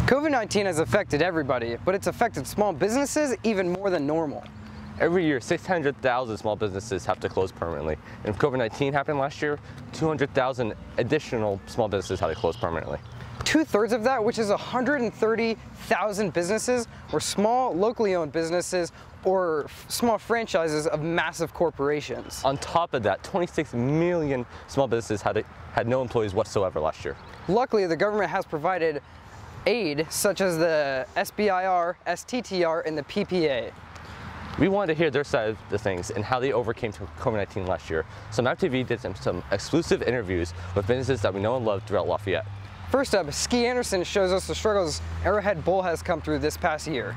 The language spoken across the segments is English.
COVID-19 has affected everybody, but it's affected small businesses even more than normal. Every year, 600,000 small businesses have to close permanently. And if COVID-19 happened last year, 200,000 additional small businesses had to close permanently. 2/3 of that, which is 130,000 businesses, were small, locally owned businesses or small franchises of massive corporations. On top of that, 26 million small businesses had no employees whatsoever last year. Luckily, the government has provided aid such as the SBIR, STTR, and the PPA. We wanted to hear their side of the things and how they overcame COVID-19 last year. So MapTV did some exclusive interviews with businesses that we know and love throughout Lafayette. First up, Ski Anderson shows us the struggles Arrowhead Bowl has come through this past year.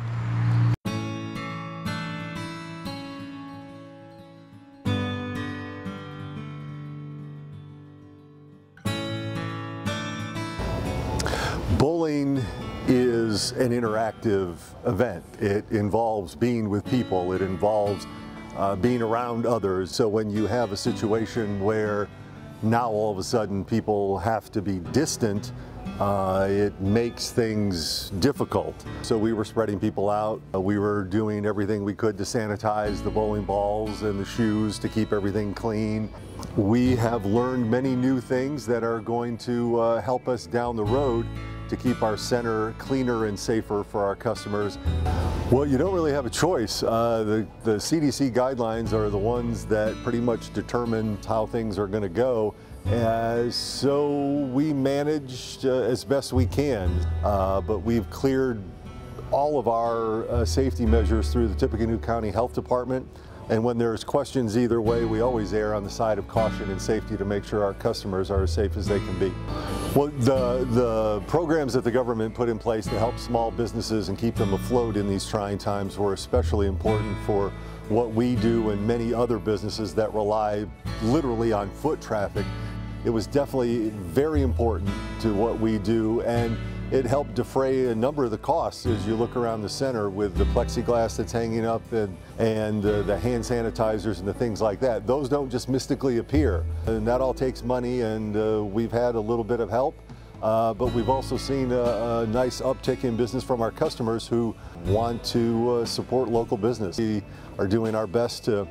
Bowling is an interactive event. It involves being with people. It involves being around others. So when you have a situation where now all of a sudden people have to be distant, it makes things difficult. So we were spreading people out. We were doing everything we could to sanitize the bowling balls and the shoes to keep everything clean. We have learned many new things that are going to help us down the road to keep our center cleaner and safer for our customers. Well, you don't really have a choice. The CDC guidelines are the ones that pretty much determine how things are going to go. So we managed as best we can, but we've cleared all of our safety measures through the Tippecanoe County Health Department. And when there's questions either way, we always err on the side of caution and safety to make sure our customers are as safe as they can be. Well, the programs that the government put in place to help small businesses and keep them afloat in these trying times were especially important for what we do and many other businesses that rely literally on foot traffic. It was definitely very important to what we do, and it helped defray a number of the costs as you look around the center with the plexiglass that's hanging up and the hand sanitizers and the things like that. Those don't just mystically appear, and that all takes money, and we've had a little bit of help, but we've also seen a nice uptick in business from our customers who want to support local business. We are doing our best to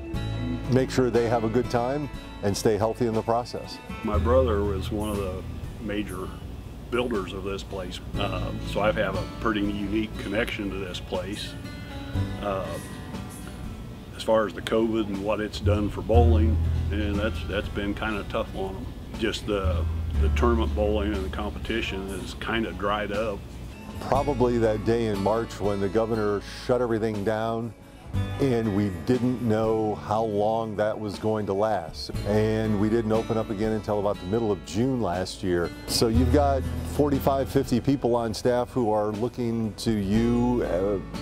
make sure they have a good time and stay healthy in the process. My brother was one of the major builders of this place, so I have a pretty unique connection to this place. As far as the COVID and what it's done for bowling, and that's been kind of tough on them. Just the tournament bowling and the competition has kind of dried up. Probably that day in March when the governor shut everything down, and we didn't know how long that was going to last. And we didn't open up again until about the middle of June last year. So you've got 45, 50 people on staff who are looking to you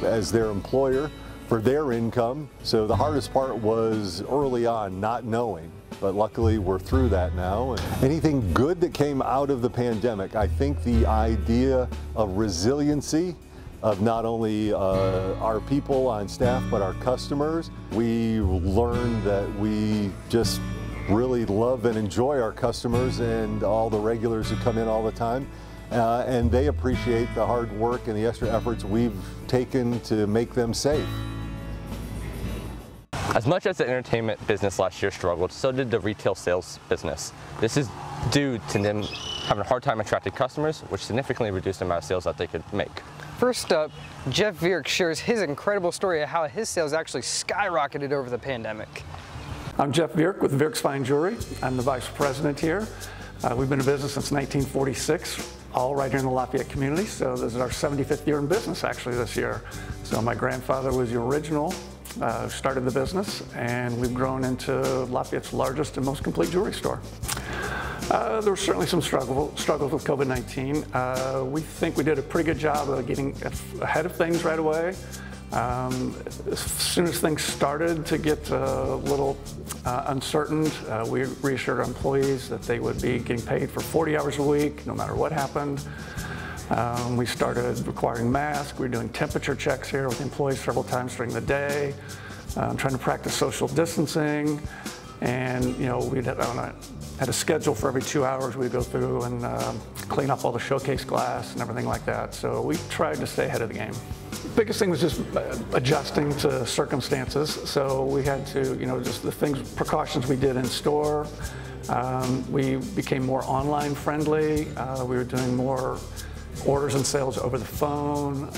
as their employer for their income. So the hardest part was early on, not knowing. But luckily we're through that now. Anything good that came out of the pandemic, I think the idea of resiliency of not only our people on staff, but our customers. We learned that we just really love and enjoy our customers and all the regulars who come in all the time. And they appreciate the hard work and the extra efforts we've taken to make them safe. As much as the entertainment business last year struggled, so did the retail sales business. This is due to them having a hard time attracting customers, which significantly reduced the amount of sales that they could make. First up, Jeff Vierk shares his incredible story of how his sales actually skyrocketed over the pandemic. I'm Jeff Vierk with Vierk's Fine Jewelry. I'm the vice president here. We've been in business since 1946, all right here in the Lafayette community. So this is our 75th year in business actually this year. So my grandfather was the original, started the business, and we've grown into Lafayette's largest and most complete jewelry store. There were certainly some struggles with COVID-19. We think we did a pretty good job of getting ahead of things right away. As soon as things started to get a little uncertain, we reassured our employees that they would be getting paid for 40 hours a week, no matter what happened. We started requiring masks. We were doing temperature checks here with employees several times during the day, trying to practice social distancing. And, you know, we'd have on a had a schedule for every 2 hours. We'd go through and clean up all the showcase glass and everything like that. So we tried to stay ahead of the game. Biggest thing was just adjusting to circumstances. So we had to, just the precautions we did in store. We became more online friendly. We were doing more orders and sales over the phone,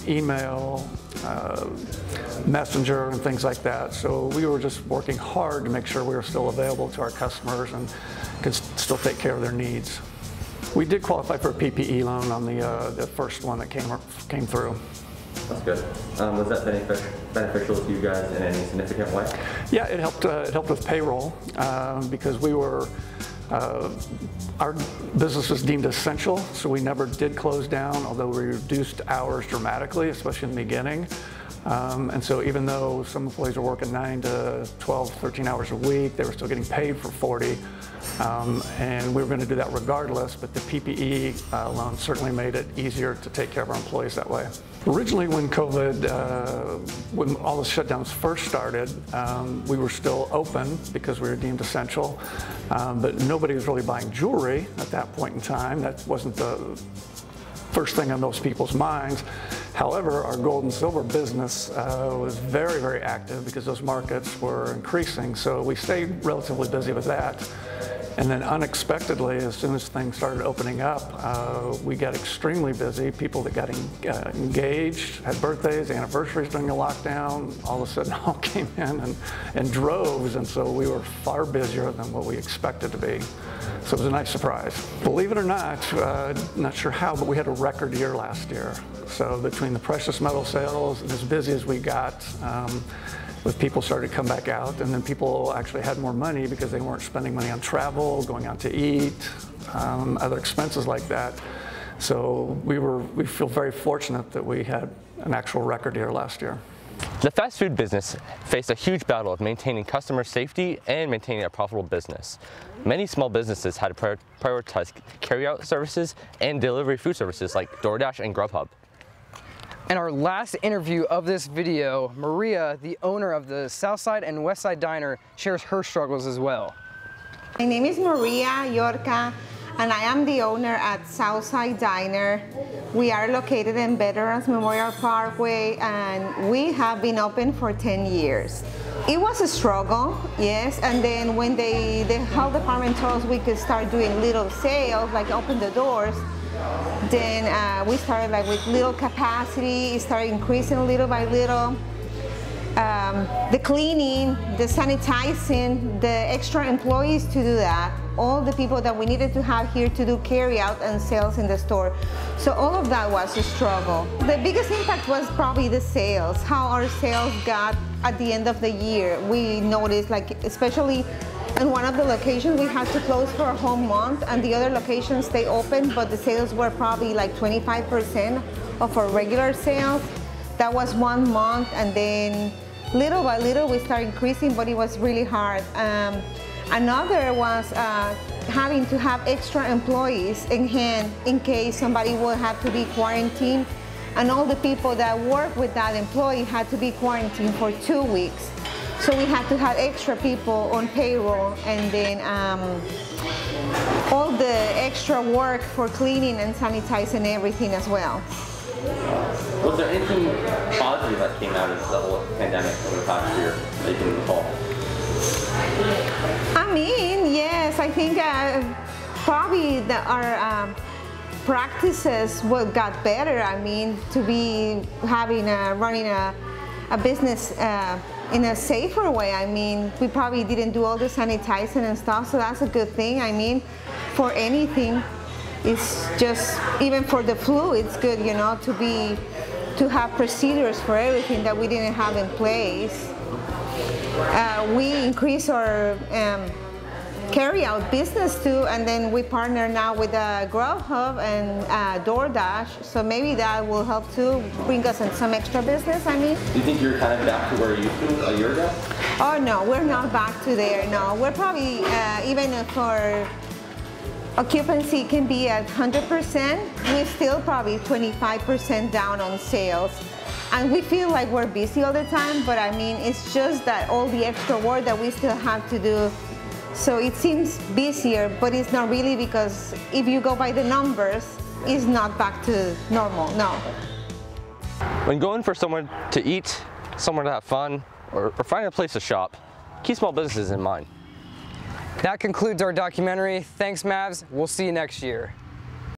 email, messenger, and things like that. So we were just working hard to make sure we were still available to our customers and could still take care of their needs. We did qualify for a PPE loan on the first one that came through. That's good. Was that beneficial to you guys in any significant way? Yeah, it helped with payroll because we were. Our business was deemed essential, so we never did close down, although we reduced hours dramatically, especially in the beginning. And so even though some employees were working 9 to 12, 13 hours a week, they were still getting paid for 40. And we were going to do that regardless, but the PPE loan certainly made it easier to take care of our employees that way. Originally, when COVID, when all the shutdowns first started, we were still open because we were deemed essential, but nobody was really buying jewelry at that point in time. That wasn't the first thing on most people's minds. However, our gold and silver business was very, very active because those markets were increasing, so we stayed relatively busy with that. And then unexpectedly, as soon as things started opening up, we got extremely busy. People that got engaged, had birthdays, anniversaries during the lockdown, all of a sudden all came in droves, and so we were far busier than what we expected to be. So it was a nice surprise. Believe it or not sure how, but we had a record year last year. So between the precious metal sales and as busy as we got, with people started to come back out, and then people actually had more money because they weren't spending money on travel, going out to eat, other expenses like that. So we feel very fortunate that we had an actual record year last year. The fast food business faced a huge battle of maintaining customer safety and maintaining a profitable business. Many small businesses had to prioritize carryout services and delivery food services like DoorDash and Grubhub. In our last interview of this video, Maria, the owner of the Southside and Westside Diner, shares her struggles as well. My name is Maria VIERCK, and I am the owner at Southside Diner. We are located in Veterans Memorial Parkway, and we have been open for 10 years. It was a struggle, yes, and then when the health department told us we could start doing little sales, like open the doors, then we started like with little capacity. It started increasing little by little. The cleaning, the sanitizing, the extra employees to do that, all the people that we needed to have here to do carry out and sales in the store. So all of that was a struggle. The biggest impact was probably the sales, how our sales got at the end of the year. We noticed, like, especially in one of the locations, we had to close for a whole month, and the other locations stay open, but the sales were probably like 25% of our regular sales. That was 1 month, and then little by little we started increasing, but it was really hard. Another was having to have extra employees in hand in case somebody would have to be quarantined, and all the people that work with that employee had to be quarantined for 2 weeks. So we had to have extra people on payroll, and then all the extra work for cleaning and sanitizing everything as well. Was there anything positive that came out of the whole pandemic over the past year that you can recall? I mean, yes, I think probably our practices got better. I mean, to be running a business in a safer way. I mean, we probably didn't do all the sanitizing and stuff, so that's a good thing. I mean, for anything, it's just, even for the flu, it's good, you know, to have procedures for everything that we didn't have in place. We increased our carry-out business too, and then we partner now with Grubhub and DoorDash, so maybe that will help to bring us in some extra business. I mean, Do you think you're kind of back to where you used to a year ago? Oh no, we're not back to there. No, we're probably even if our occupancy can be at 100%, we're still probably 25% down on sales. And we feel like we're busy all the time, but I mean, it's just that all the extra work that we still have to do So it seems busier, but it's not really, because if you go by the numbers, it's not back to normal, no. When going for somewhere to eat, somewhere to have fun, or find a place to shop, keep small businesses in mind. That concludes our documentary. Thanks, Mavs. We'll see you next year.